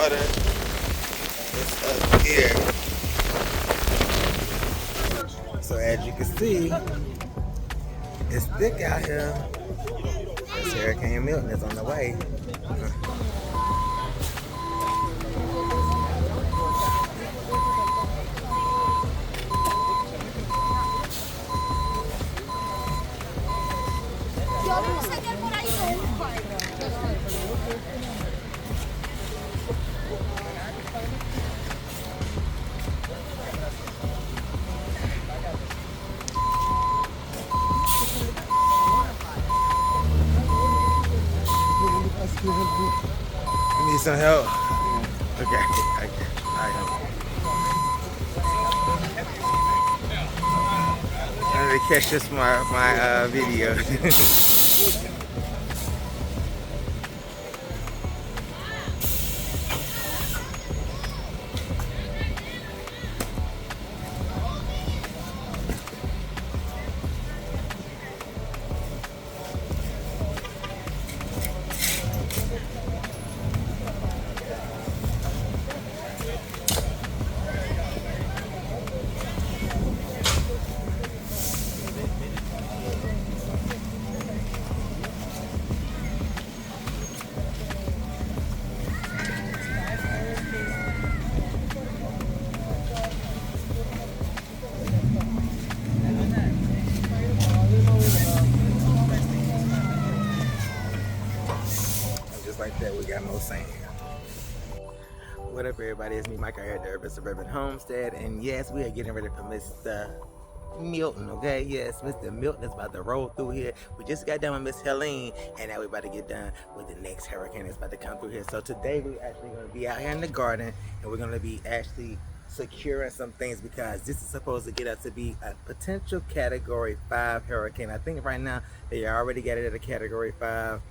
garden is up here. So as you can see, it's thick out here. This Hurricane Milton is on the way. You need some help? Okay, I am. Let me catch this my video. Just like that, we got more sand. What up, everybody? It's me, Michael, here at the Urban Suburban Homestead, and yes, we are getting ready for Mr. Milton, okay? Yes, Mr. Milton is about to roll through here. We just got done with Miss Helene, and now we're about to get done with the next hurricane that's about to come through here. So today, we're actually going to be out here in the garden, and we're going to be actually securing some things because this is supposed to get us to be a potential Category 5 hurricane. I think right now, they already got it at a Category 5.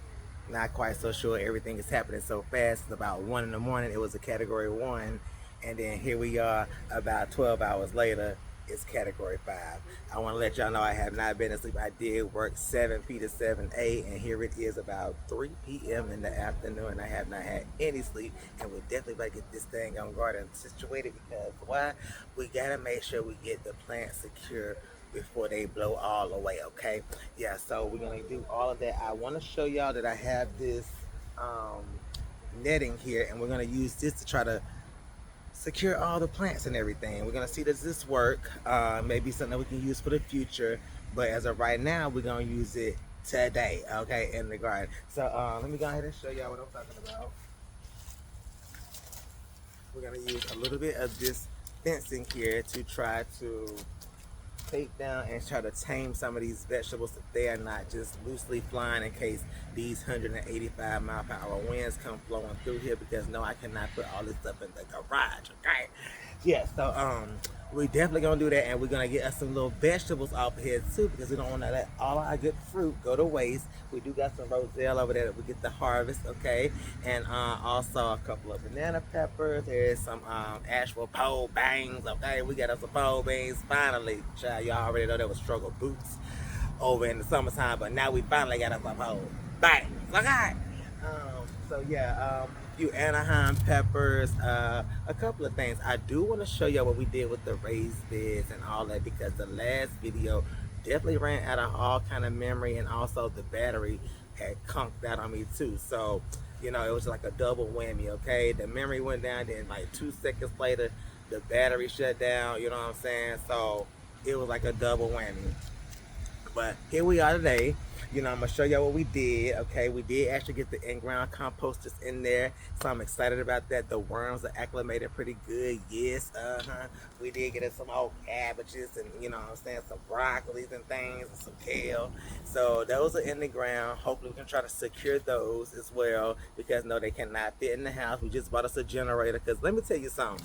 Not quite so sure. Everything is happening so fast. It's about 1 in the morning. It was a Category 1. And then here we are about 12 hours later. It's Category 5. I want to let y'all know I have not been asleep. I did work 7 p to 7 a. And here it is about 3 p.m. in the afternoon. I have not had any sleep. And we're definitely about to get this thing on garden situated because why? We got to make sure we get the plant secure before they blow all away, okay? Yeah, so we're gonna do all of that. I want to show y'all that I have this netting here, and we're gonna use this to try to secure all the plants and everything. We're gonna see, does this work? Maybe something that we can use for the future, but as of right now, we're gonna use it today, okay, in the garden. So let me go ahead and show y'all what I'm talking about. We're gonna use a little bit of this fencing here to try to take down and try to tame some of these vegetables if they are not just loosely flying in case these 185-mile-per-hour winds come flowing through here, because no, I cannot put all this stuff in the garage, okay? Yeah, so we definitely gonna do that, and we're gonna get us some little vegetables off here too, because we don't want to let all our good fruit go to waste. We do got some roselle over there that we get to harvest, okay? And also a couple of banana peppers. There's some actual pole bangs, okay? We got us some pole bangs finally. Child, y'all already know there was struggle boots over in the summertime, but now we finally got us some pole bangs, okay? So yeah, few Anaheim peppers, a couple of things. I do want to show you what we did with the raised beds and all that, because the last video definitely ran out of all kind of memory, and also the battery had conked out on me too. So, you know, it was like a double whammy, okay? The memory went down, then like 2 seconds later, the battery shut down, you know what I'm saying? So it was like a double whammy. But here we are today. You know, I'm gonna show y'all what we did. Okay, we did actually get the in-ground composters in there, so I'm excited about that. The worms are acclimated pretty good. Yes, we did get in some old cabbages and, you know what I'm saying, some broccolis and things, and some kale. So those are in the ground. Hopefully we can try to secure those as well, because no, they cannot fit in the house. We just bought us a generator, because let me tell you something.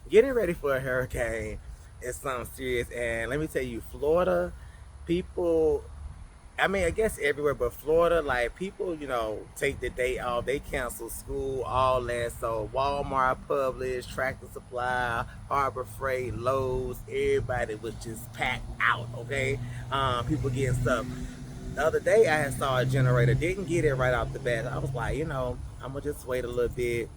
Getting ready for a hurricane is something serious, and let me tell you, Florida people, I mean, I guess everywhere, but Florida, like, people, you know, take the day off, they cancel school, all that. So Walmart, Publix, Tractor Supply, Harbor Freight, Lowe's, everybody was just packed out, okay? People getting stuff the other day I had saw a generator, didn't get it right off the bat. I was like, I'm gonna just wait a little bit.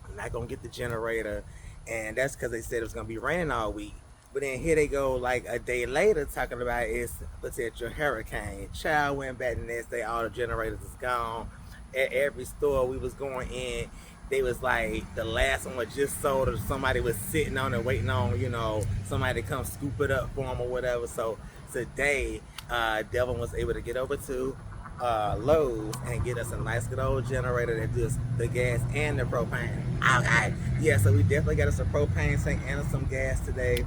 I'm not gonna get the generator, and that's because they said it was gonna be raining all week. But then here they go, like a day later, talking about it's potential hurricane. Child went back the next day, all the generators is gone. At every store we was going in, they was like the last one was just sold, or somebody was sitting on it waiting on somebody to come scoop it up for them or whatever. So today, Devin was able to get over to Lowe's and get us a nice good old generator that does the gas and the propane. Okay, yeah, so we definitely got us a propane tank and some gas today.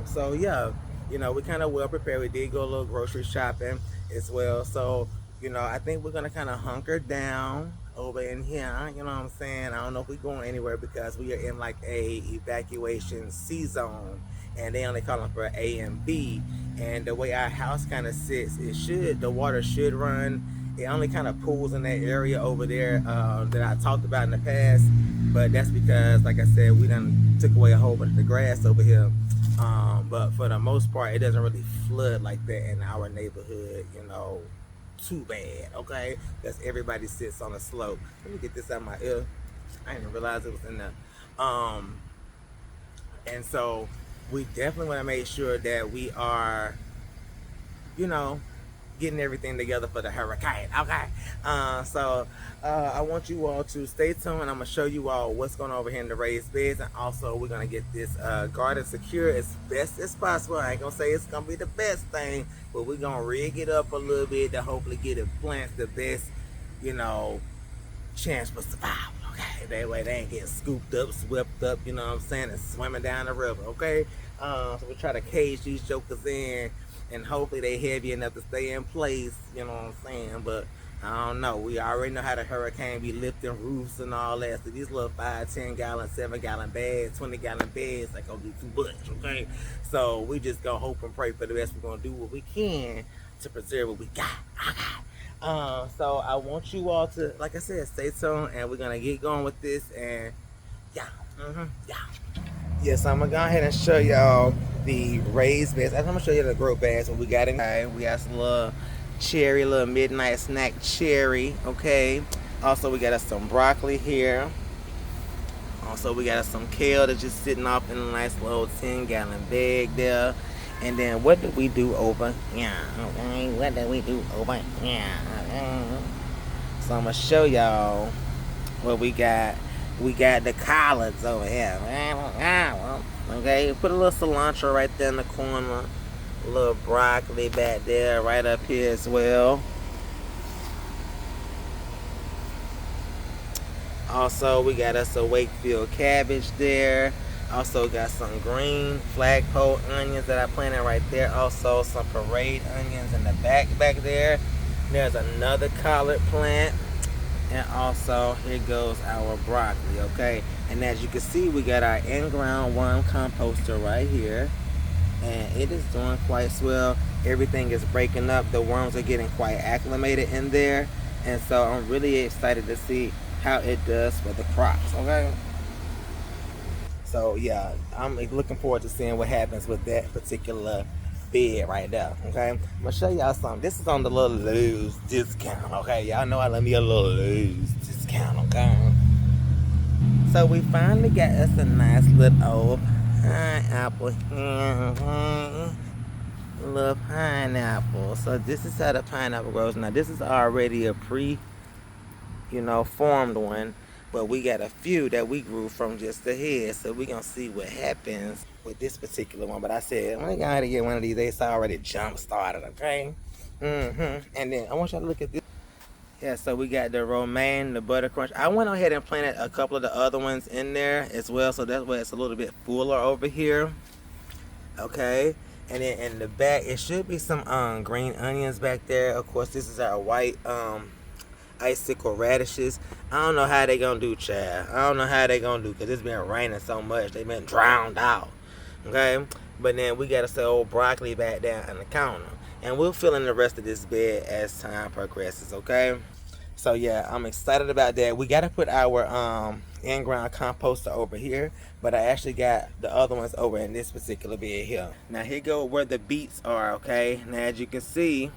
So yeah, we kind of well prepared. We did go a little grocery shopping as well. So I think we're gonna kind of hunker down over in here. You know what I'm saying? I don't know if we're going anywhere because we are in like a evacuation C zone, and they only calling for A and B. And the way our house kind of sits, the water should run. It only kind of pools in that area over there that I talked about in the past, but that's because, like I said, we done took away a whole bunch of the grass over here. But for the most part, it doesn't really flood like that in our neighborhood, too bad, okay? Because everybody sits on a slope. Let me get this out of my ear. I didn't realize it was in there. And so we definitely want to make sure that we are, getting everything together for the hurricane, okay? So I want you all to stay tuned. I'm gonna show you all what's going on over here in the raised beds, and also we're gonna get this garden secure as best as possible. I ain't gonna say it's gonna be the best thing, but we're gonna rig it up a little bit to hopefully get it plants the best, chance for survival. Okay, that way they ain't getting scooped up, swept up, you know what I'm saying, and swimming down the river. Okay, so we try to cage these jokers in, and hopefully they heavy enough to stay in place, you know what I'm saying. But I don't know, we already know how the hurricane be lifting roofs and all that, so these little 5, 10 gallon, 7 gallon bags, 20 gallon beds ain't gonna do too much. Okay, so we just gonna hope and pray for the best. We're gonna do what we can to preserve what we got. So I want you all to, like I said, stay tuned, and we're gonna get going with this. And yes, I'm gonna go ahead and show y'all the raised beds. I'm gonna show you the grow bags. What we got in. Okay, we got some little midnight snack cherry. Okay, also we got us some broccoli here. Also we got us some kale that's just sitting off in a nice little 10-gallon bag there. And then what do we do over here? Okay, what do we do over here? So I'm gonna show y'all what we got. We got the collards over here. Okay, put a little cilantro right there in the corner. A little broccoli back there, right up here as well. Also, we got us a Wakefield cabbage there. Also got some green flagpole onions that I planted right there. Also some parade onions in the back there. There's another collard plant. And also here goes our broccoli, okay? And as you can see, we got our in-ground worm composter right here. And it is doing quite well. Everything is breaking up. The worms are getting quite acclimated in there. And so I'm really excited to see how it does for the crops, okay? So yeah, I'm looking forward to seeing what happens with that particular bed right there. Okay, I'm gonna show y'all something. This is on the little Lowe's discount. Okay, y'all know I love me a little Lowe's discount. Okay, so we finally got us a nice little old pineapple here. Little pineapple. So this is how the pineapple grows. Now this is already a formed one. But we got a few that we grew from just the head, so we're going to see what happens with this particular one. But I said, I'm going to get one of these. It's already jump started, okay? And then I want y'all to look at this. Yeah, so we got the romaine, the butter crunch. I went ahead and planted a couple of the other ones in there as well, so that's why it's a little bit fuller over here. Okay? And then in the back, it should be some green onions back there. Of course, this is our white icicle radishes. I don't know how they gonna do, child. I don't know how they gonna do, because it's been raining so much. They've been drowned out. Okay? But then we got us the old broccoli back down on the counter. And we'll fill in the rest of this bed as time progresses, okay? So yeah, I'm excited about that. We gotta put our in-ground composter over here, but I actually got the other ones over in this particular bed here. Now here go where the beets are, okay? Now as you can see,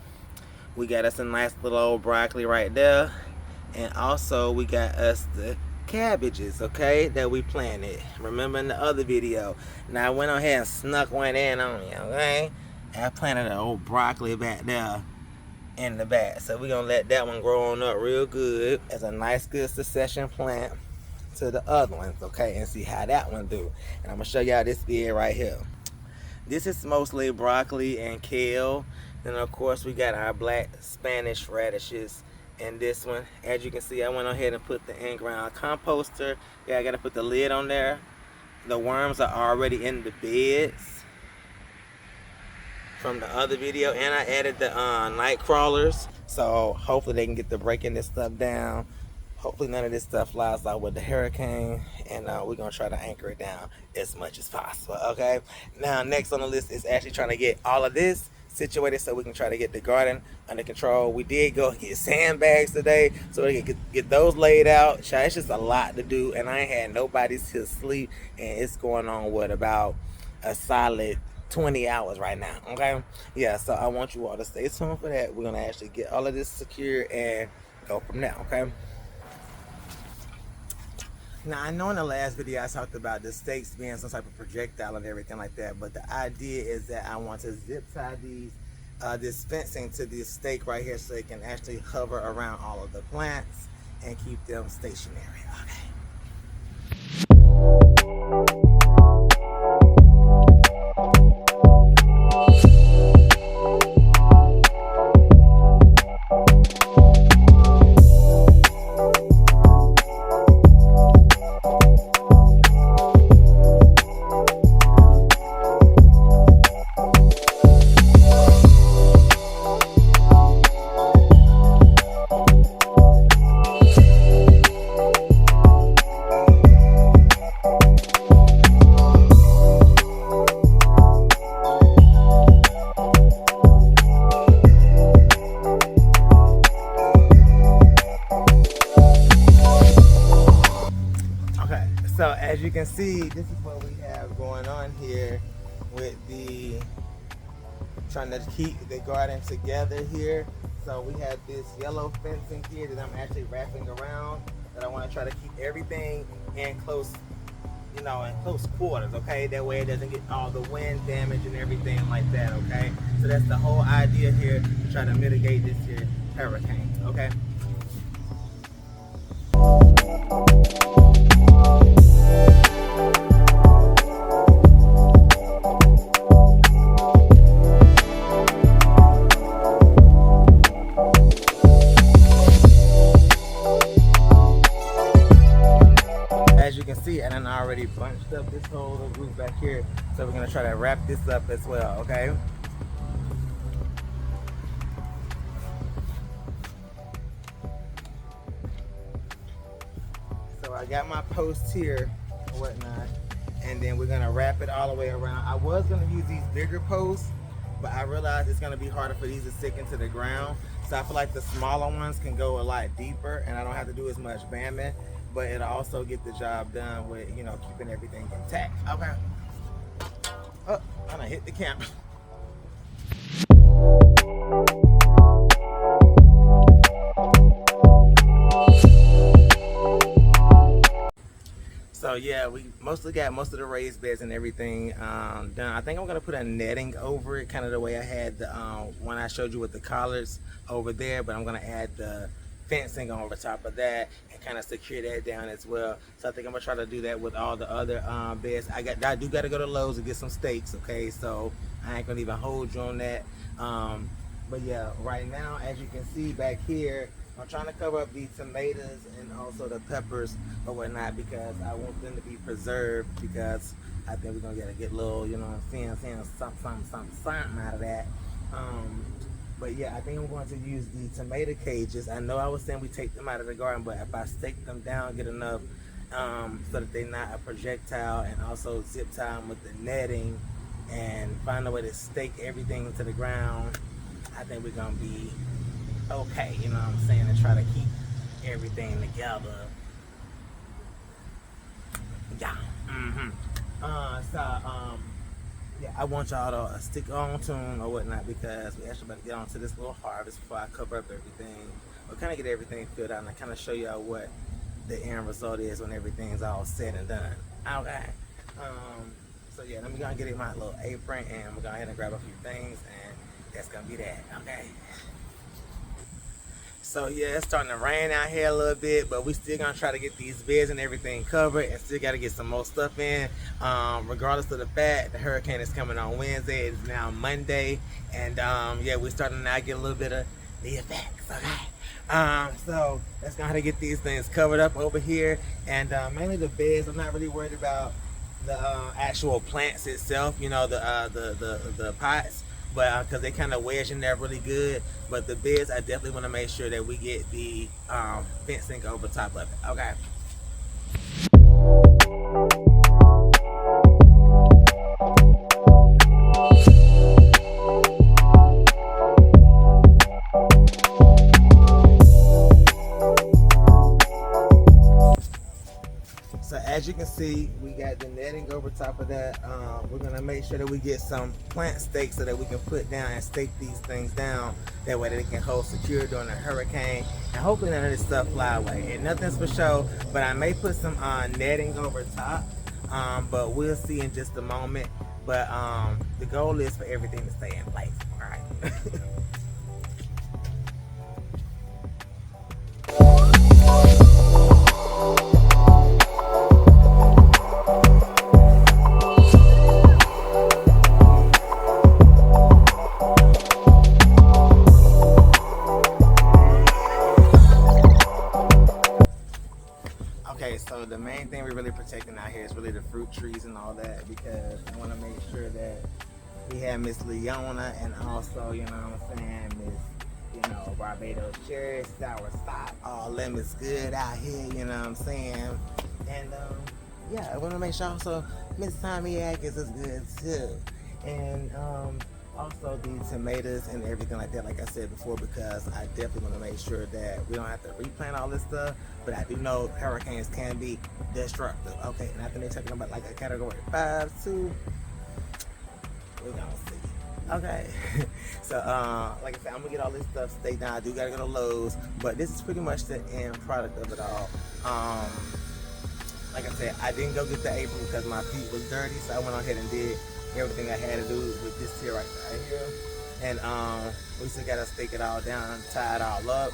We got us a nice little old broccoli right there. And also we got us the cabbages, okay, that we planted. Remember in the other video. Now I went on ahead and snuck one in on you, okay? I planted an old broccoli back there in the back. So we're gonna let that one grow on up real good as a nice good succession plant to the other ones, okay, and see how that one do. And I'm gonna show y'all this bed right here. This is mostly broccoli and kale. And of course we got our black Spanish radishes in this one. As you can see, I went ahead and put the in-ground composter. Yeah, I gotta put the lid on there. The worms are already in the beds from the other video, and I added the night crawlers, so hopefully they can get to breaking this stuff down. Hopefully none of this stuff flies out with the hurricane, and we're gonna try to anchor it down as much as possible, okay? Now next on the list is actually trying to get all of this situated so we can try to get the garden under control. We did go get sandbags today so we can get those laid out. It's just a lot to do, and I ain't had nobody to sleep, and it's going on what, about a solid 20 hours right now, okay? Yeah, so I want you all to stay tuned for that. We're gonna actually get all of this secure and go from there, okay? Now, I know in the last video I talked about the stakes being some type of projectile and everything like that, but the idea is that I want to zip tie these this fencing to this stake right here so it can actually hover around all of the plants and keep them stationary, okay? So as you can see, this is what we have going on here with the trying to keep the garden together here. So we have this yellow fencing here that I'm actually wrapping around, that I want to try to keep everything in close, you know, in close quarters, okay? That way it doesn't get all the wind damage and everything like that, okay? So that's the whole idea here, to try to mitigate this here hurricane, okay? And I already bunched up this whole roof back here, so we're gonna try to wrap this up as well, okay? So I got my posts here and whatnot, and then we're gonna wrap it all the way around. I was gonna use these bigger posts, but I realized it's gonna be harder for these to stick into the ground. So I feel like the smaller ones can go a lot deeper, and I don't have to do as much bamming. But it'll also get the job done with, you know, keeping everything intact. Okay. Oh, I done hit the camera. So yeah, we mostly got most of the raised beds and everything done. I think I'm gonna put a netting over it, kind of the way I had the when I showed you with the collards over there, but I'm gonna add the fencing on over top of that and kind of secure that down as well. So I think I'm gonna try to do that with all the other beds. I do gotta go to Lowe's and get some stakes, okay? So I ain't gonna even hold you on that. But yeah, right now, as you can see back here, I'm trying to cover up the tomatoes and also the peppers or whatnot, because I want them to be preserved, because I think we're gonna get a little, you know what I'm saying, something out of that. But yeah, I think I'm going to use the tomato cages. I know I was saying we take them out of the garden, but if I stake them down, get enough so that they're not a projectile, and also zip tie them with the netting and find a way to stake everything into the ground, I think we're gonna be okay, you know what I'm saying, and try to keep everything together. Yeah. yeah, I want y'all to stick on tune or whatnot because we actually about to get on to this little harvest before I cover up everything. We'll kind of get everything filled out and I kind of show y'all what the end result is when everything's all said and done. Okay. So yeah, let me go and get in my little apron and we're going ahead and grab a few things and that's gonna be that. Okay. So yeah, it's starting to rain out here a little bit, but we still gonna try to get these beds and everything covered and still gotta get some more stuff in. Regardless of the fact, the hurricane is coming on Wednesday. It's now Monday. And yeah, we're starting to now get a little bit of the effects, okay? So let's go ahead and get these things covered up over here. And mainly the beds, I'm not really worried about the actual plants itself, you know, the pots, but because they kind of wedge in there really good. But the beds, I definitely want to make sure that we get the fencing over top of it. Okay. So as you can see, we got the netting over top of that. We're gonna make sure that we get some plant stakes so that we can put down and stake these things down. That way they can hold secure during a hurricane. And hopefully none of this stuff fly away. And nothing's for show, but I may put some netting over top. But we'll see in just a moment. But the goal is for everything to stay in place, all right? Okay, so the main thing we're really protecting out here is really the fruit trees and all that because I want to make sure that we have Miss Leona and also, you know what I'm saying, Miss, you know, Barbados cherry, sour sop, all them is good out here, you know what I'm saying? And yeah, I want to make sure also Miss Tommy Atkins is good too. And also the tomatoes and everything like that, like I said before, because I definitely want to make sure that we don't have to replant all this stuff. But I do know hurricanes can be destructive. Okay, and I think they're talking about like a category 5 too. We're gonna see. Okay, so like I said, I'm gonna get all this stuff staked down. I do gotta go to Lowe's, but this is pretty much the end product of it all. Like I said, I didn't go get the apron because my feet was dirty, so I went on ahead and did everything I had to do with this here right here. And we still gotta stake it all down, tie it all up.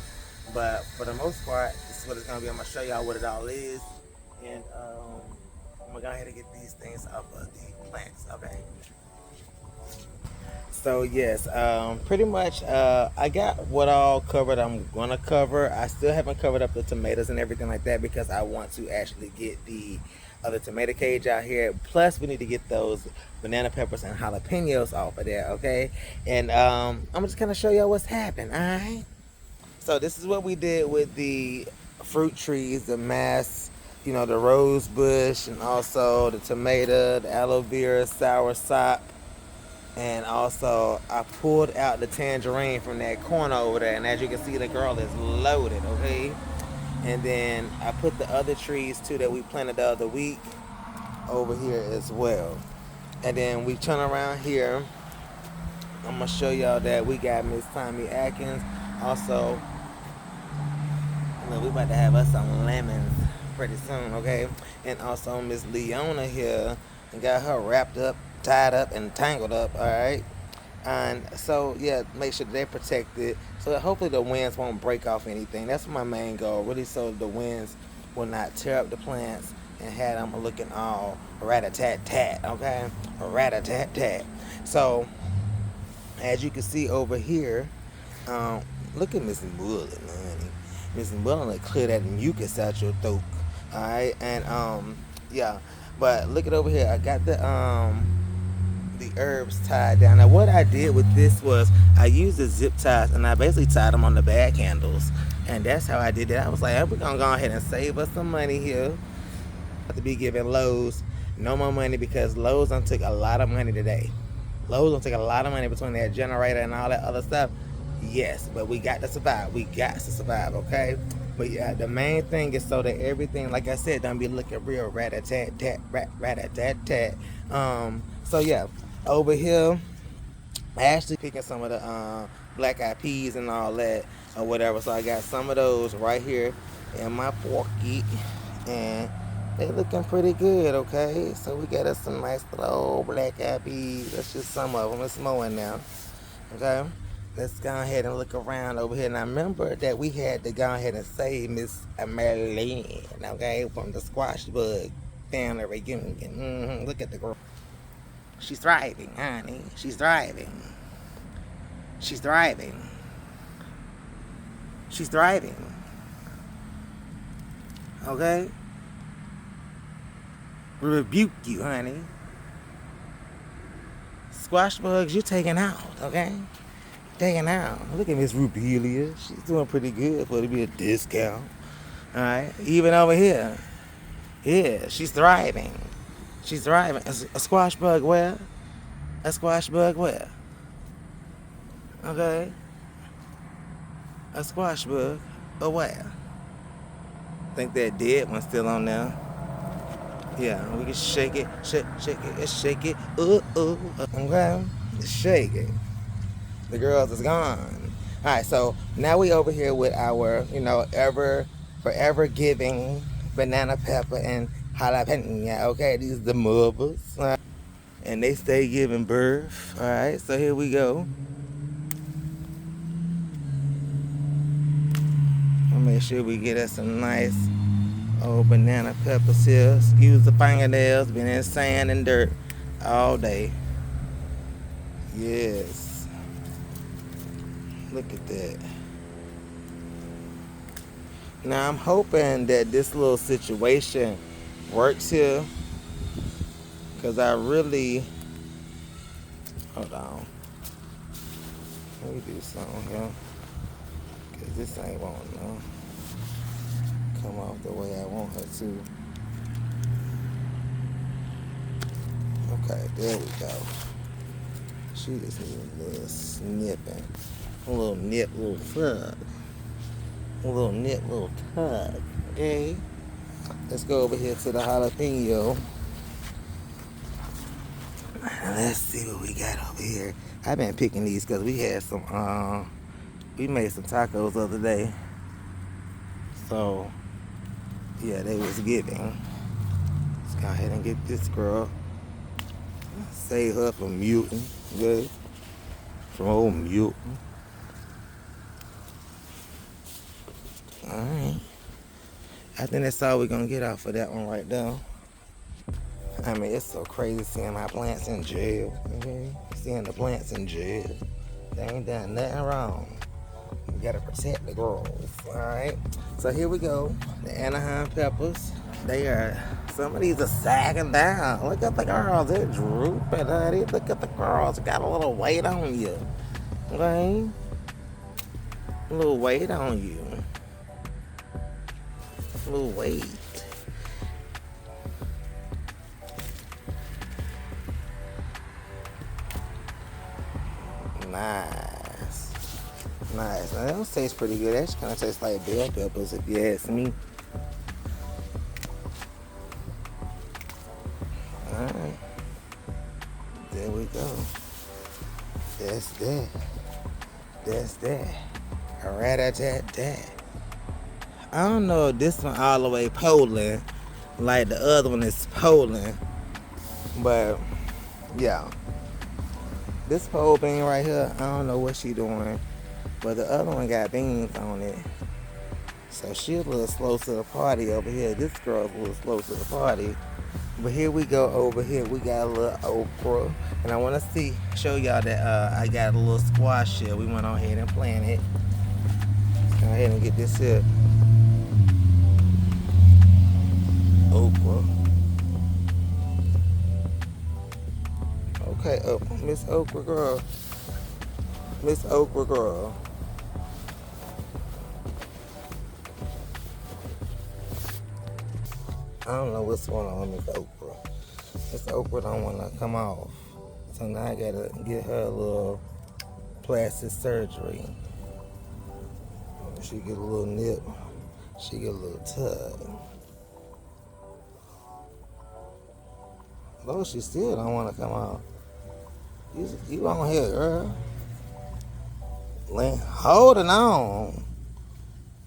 But for the most part, this is what it's gonna be. I'm gonna show y'all what it all is. And I'm gonna go ahead and get these things up of the plants, okay? So yes, pretty much I got what all covered I'm gonna cover. I still haven't covered up the tomatoes and everything like that because I want to actually get the other tomato cage out here. Plus we need to get those banana peppers and jalapenos off of there, okay? And I'm just gonna show y'all what's happened, all right? So this is what we did with the fruit trees, the mass, you know, the rose bush and also the tomato, the aloe vera, sour sop. And also I pulled out the tangerine from that corner over there, and as you can see the girl is loaded, okay? And then I put the other trees too that we planted the other week over here as well. And then we turn around here, I'm gonna show y'all that we got Miss Tommy Atkins. Also, we about to have us some lemons pretty soon, okay? And also Miss Leona here, and got her wrapped up, tied up, and tangled up, all right? And so yeah, make sure they're protected so that hopefully the winds won't break off anything. That's my main goal, really, so the winds will not tear up the plants and have them looking all rat-a-tat-tat, okay? Rat-a-tat-tat. So as you can see over here, look at Miss Mullen, honey. Miss Mullen clear that mucus out your throat, all right? And yeah, but look at over here. I got the herbs tied down. Now what I did with this was I used the zip ties and I basically tied them on the bag handles, and that's how I did it. I was like, hey, we're gonna go ahead and save us some money here. Have to be giving Lowe's no more money because Lowe's done took a lot of money today. Lowe's done took a lot of money between that generator and all that other stuff. Yes, but we got to survive. We got to survive, okay? But yeah, the main thing is so that everything, like I said, don't be looking real rat-a-tat-tat, rat-a-tat-tat. So yeah, Over here, I actually picking some of the black eyed peas and all that or whatever. So I got some of those right here in my pocket, and they looking pretty good. Okay, so we got us some nice little old black eyed peas. That's just some of them. It's more in now. Okay, let's go ahead and look around over here. Now remember that we had to go ahead and save Miss Marilyn, okay, from the squash bug family reunion. Look at the girl. She's thriving, honey. She's thriving. She's thriving. She's thriving. Okay? We rebuke you, honey. Squash bugs, you're taking out, okay? Taking out. Look at Miss Rubelia. She's doing pretty good for it to be a discount. Alright? Even over here. Yeah, she's thriving. She's thriving. A squash bug where? A squash bug where? Okay? A squash bug or where? Think that dead one's still on there. Yeah, we can shake it, shake it, shake it. Okay? Shake it. The girls is gone. Alright, so now we over here with our, forever giving banana pepper and jalapeno. Okay, these are the mothers. And they stay giving birth. Alright, so here we go. I'll make sure we get us some nice old banana peppers here. Excuse the fingernails, been in sand and dirt all day. Yes. Look at that. Now I'm hoping that this little situation works here. Cause I really, hold on. Let me do something here. Cause this ain't won't come off the way I want her to. Okay, there we go. She just needs a little snipping. A little nip, little tug. A little nip, little tug. Okay? Let's go over here to the jalapeno. Let's see what we got over here. I've been picking these because we had some, we made some tacos the other day. So, yeah, they was giving. Let's go ahead and get this girl. Save her from Milton, good. From old Milton. Alright. I think that's all we're gonna get off of that one right there. I mean, it's so crazy seeing my plants in jail. Okay? Seeing the plants in jail. They ain't done nothing wrong. We gotta protect the girls. Alright? So here we go. The Anaheim peppers. They are, some of these are sagging down. Look at the girls. They're drooping, honey. Look at the girls. Got a little weight on you. Okay? A little weight on you. A little weight. Nice. Nice. Now, those taste pretty good. They actually kind of taste like bell peppers if you ask me. Alright. There we go. That's that. That's that. Rat-a-tat-tat. I don't know if this one all the way Poland like the other one is Poland. But, yeah. This pole bean right here, I don't know what she doing. But the other one got beans on it. So she a little slow to the party over here. This girl's a little slow to the party. But here we go over here. We got a little okra. And I want to show y'all that I got a little squash here. We went on ahead and planted it. Let's go ahead and get this here. Okra. Okay, Miss Okra girl. Miss Okra girl. I don't know what's going on with Miss Okra. Miss Okra don't want to come off. So now I gotta get her a little plastic surgery. She get a little nip. She get a little tug. Though she still don't want to come off. You on here, girl. Holding on.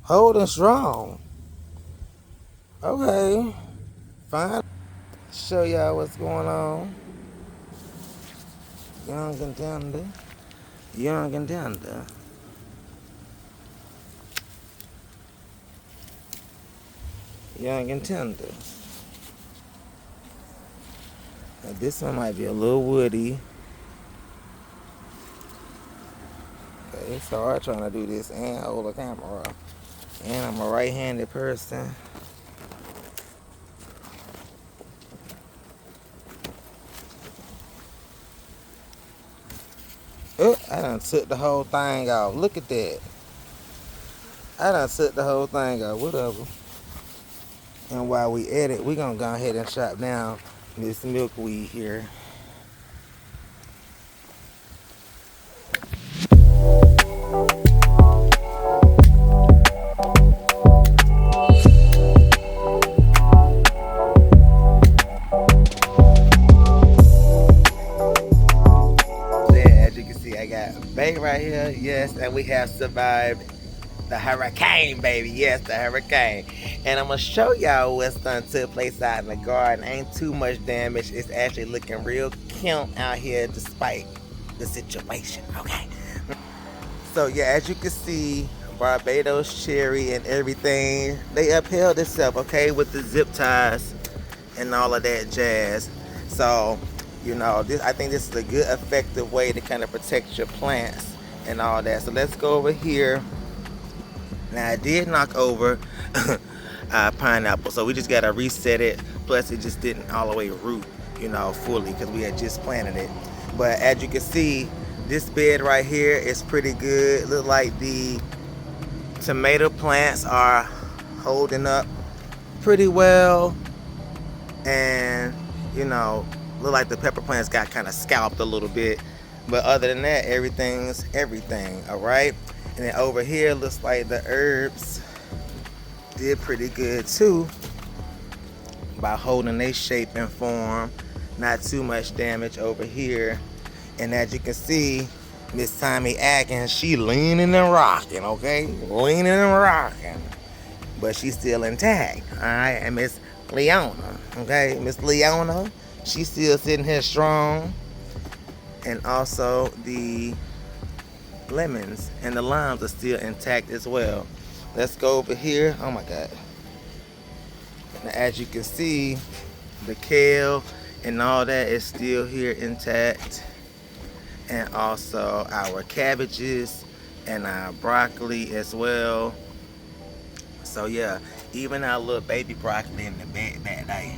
Holding strong. Okay. Fine. Show y'all what's going on. Young and tender. Young and tender. Young and tender. Now this one might be a little woody. Okay, it's hard trying to do this and hold a camera. And I'm a right-handed person. Oh, I done took the whole thing off. Look at that. I done took the whole thing off. Whatever. And while we edit, we gonna go ahead and chop down this milkweed here. As you can see, I got bait right here. Yes, and we have survived the hurricane, baby. Yes, the hurricane. And I'm gonna show y'all what's done took place out in the garden. Ain't too much damage. It's actually looking real cute out here despite the situation. Okay. So yeah, as you can see, Barbados cherry and everything, they upheld itself, okay, with the zip ties and all of that jazz. So, you know, I think this is a good, effective way to kind of protect your plants and all that. So let's go over here. Now I did knock over pineapple, so we just gotta reset it. Plus it just didn't all the way root, you know, fully because we had just planted it. But as you can see, this bed right here is pretty good. It looks like the tomato plants are holding up pretty well, and you know, look like the pepper plants got kind of scalped a little bit. But other than that, everything's everything. All right. And then over here looks like the herbs did pretty good too by holding their shape and form. Not too much damage over here. And as you can see, Miss Tommy Atkins, she leaning and rocking, okay? Leaning and rocking. But she's still intact, all right? And Miss Leona, okay? Miss Leona, she's still sitting here strong. And also the lemons and the limes are still intact as well. Let's go over here. Oh my God. Now, as you can see, the kale and all that is still here intact. And also our cabbages and our broccoli as well. So yeah, even our little baby broccoli in the bed that day,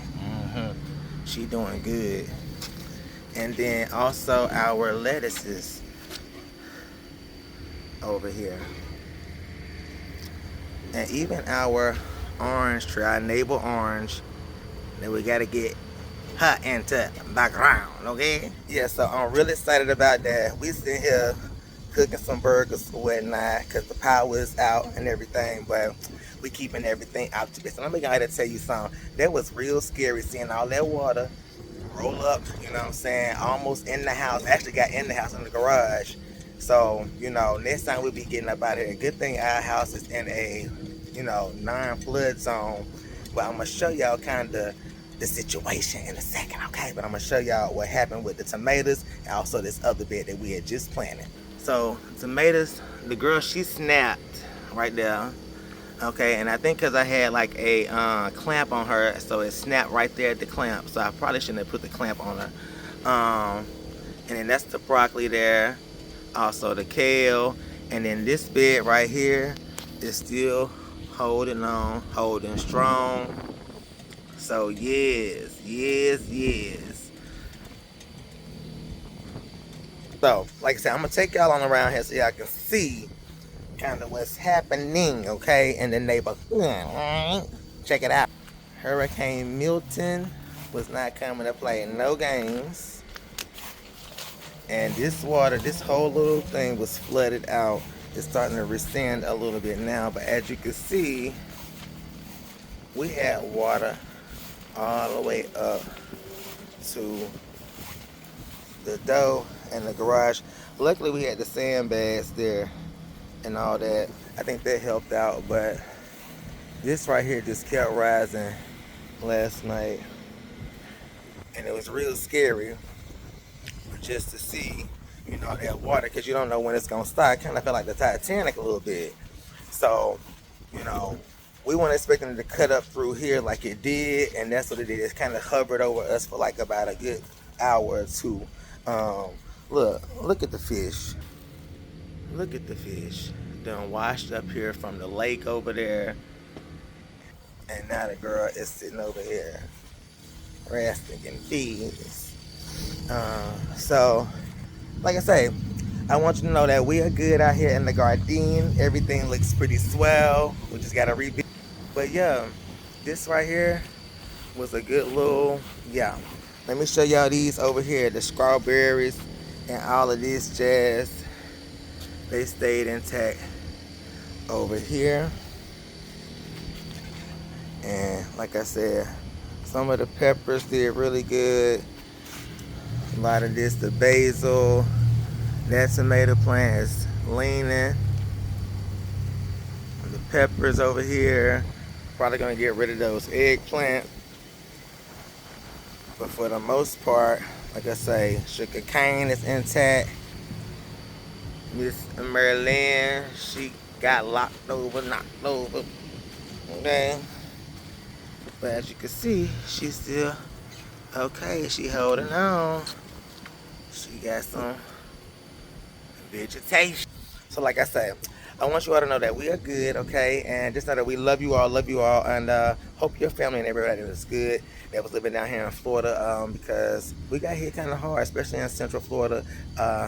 she doing good. And then also our lettuces over here. And even our orange tree, our navel orange, that we gotta get her into the ground, okay? Yeah, so I'm really excited about that. We sitting here cooking some burgers or whatnot because the power is out and everything, but we keeping everything optimistic. So let me go ahead and tell you something. That was real scary seeing all that water roll up, you know what I'm saying, almost in the house. Actually got in the house, in the garage. So, you know, next time we'll be getting up out of here. Good thing our house is in a, you know, non-flood zone. But I'm going to show y'all kind of the situation in a second, okay? But I'm going to show y'all what happened with the tomatoes and also this other bed that we had just planted. So, tomatoes, the girl, she snapped right there. Okay, and I think because I had like a clamp on her, so it snapped right there at the clamp. So I probably shouldn't have put the clamp on her. And then that's the broccoli there. Also the kale. And then this bed right here is still holding on, holding strong. So yes, yes, yes. So, like I said, I'm going to take y'all on around here so y'all can see kind of what's happening, okay, in the neighborhood. Check it out. Hurricane Milton was not coming to play no games. And this water, this whole little thing was flooded out. It's starting to rescind a little bit now, but as you can see, we had water all the way up to the door in the garage. Luckily, we had the sandbags there and all that. I think that helped out, but this right here just kept rising last night, and it was real scary just to see, that water, because you don't know when it's gonna start. I kind of felt like the Titanic a little bit. So, you know, we weren't expecting it to cut up through here like it did, and that's what it did. It kind of hovered over us for like about a good hour or two. Look at the fish. Look at the fish. Done washed up here from the lake over there, and now the girl is sitting over here resting and feeding. So, like I say, I want you to know that we are good out here in the garden. Everything looks pretty swell. We just gotta rebuild. But yeah, this right here was a good little, yeah. Let me show y'all these over here, the strawberries and all of this jazz. They stayed intact over here. And like I said, some of the peppers did really good. A lot of this, the basil, that tomato plant is leaning. The peppers over here, probably gonna get rid of those eggplant. But for the most part, like I say, sugar cane is intact. Miss Marilyn, she got knocked over. Okay. But as you can see, she's still okay. She holding on. She got some vegetation. So like I said, I want you all to know that we are good, okay? And just know that we love you all, and hope your family and everybody is good that was living down here in Florida, because we got hit kind of hard, especially in Central Florida.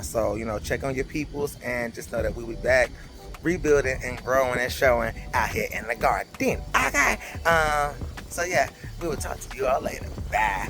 So, check on your peoples, and just know that we'll be back rebuilding and growing and showing out here in the garden. Okay? So yeah, we will talk to you all later. Bye.